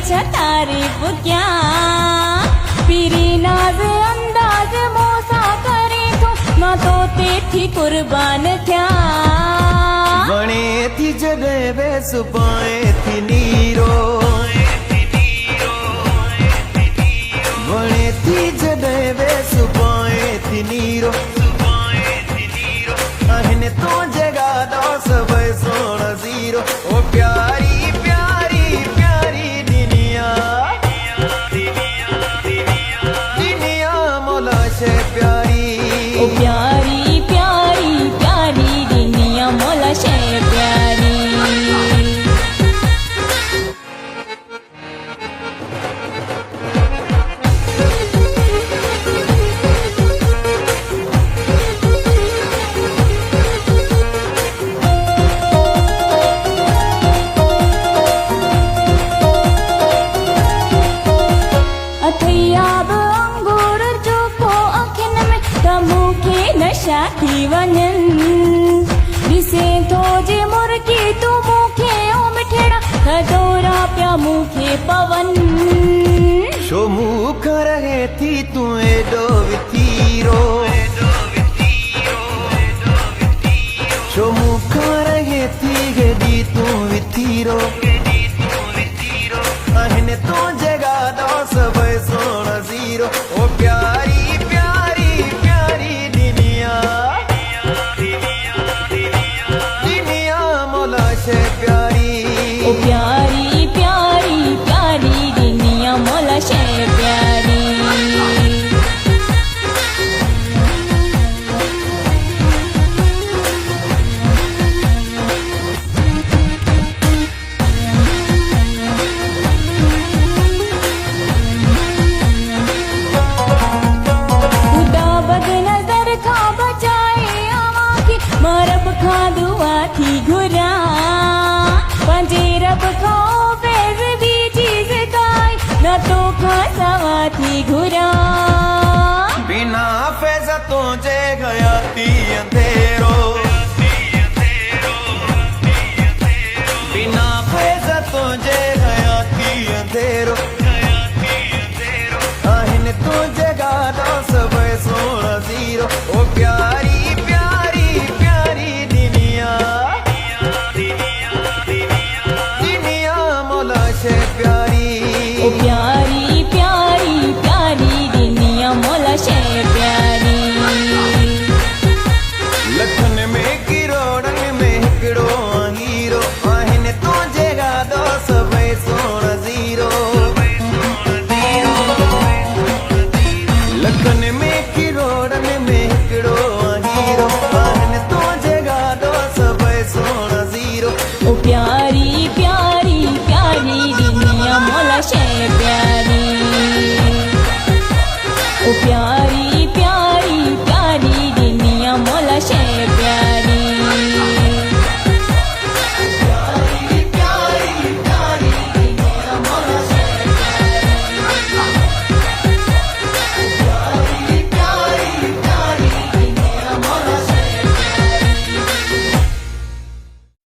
छा तारीफ क्या पीरी नाज अंदाज मोसा करे तो मां तो तेथी कुर्बान थिया वणे थी जॾहिं वे सुभाणे थी नीरो वणे थी जॾहिं वे सुभाणे थी नीरो आहिनि तुंहिंजे गाॾो सभई सोण ज़ीरो ओ प्यारी प्यारी प्यारी दुनिया दुनिया मौला शे प्यारी ओ प्यारी प्यारी प्यारी दुनिया मौला शे प्यारी अथैयाब अंगूर जो को अखियुनि में त मूंखे नशा थी वञनि ॾिसे थो जे मुर्गी तूं मूंखे ओ मिठड़ा खडोरा पिया मूंखे पवनि शो मुख रहे थी तू एडो वितीरो शो मुख रहे थी गेडी तू वितीरो आहिनि तुंहिंजे गाॾो सभई सोण ज़ीरो ओ प्यारी प्यारी प्यारी दुनिया दुनिया मौला शे प्यारी ओ प्यारी प्यारी प्यारी दुनिया मौला शे प्यारी खुदा बद नजर खां बचाए आवां खे मां रब खां दुआ थी घुरां पंहिंजे रब खां फैज़ बि चीज़ काई न तो खां सवा थी घुरां बिना फैज़ तुंहिंजे हयाती अंधेरो बिना फैज़ तुंहिंजे हयाती अंधेरो आहिनि तुंहिंजे गाॾो सभई सोण ज़ीरो ओ प्यारी प्यारी प्यारी दुनिया दुनिया मौला शे प्यारी ओ प्यारी प्यारी प्यारी दुनिया मौला शे प्यारी लखन में किरोड़न में हिकिड़ो हीरो आहिनि तुंहिंजे गाॾो सभई सोण ज़ीरो लखन में किरोड़न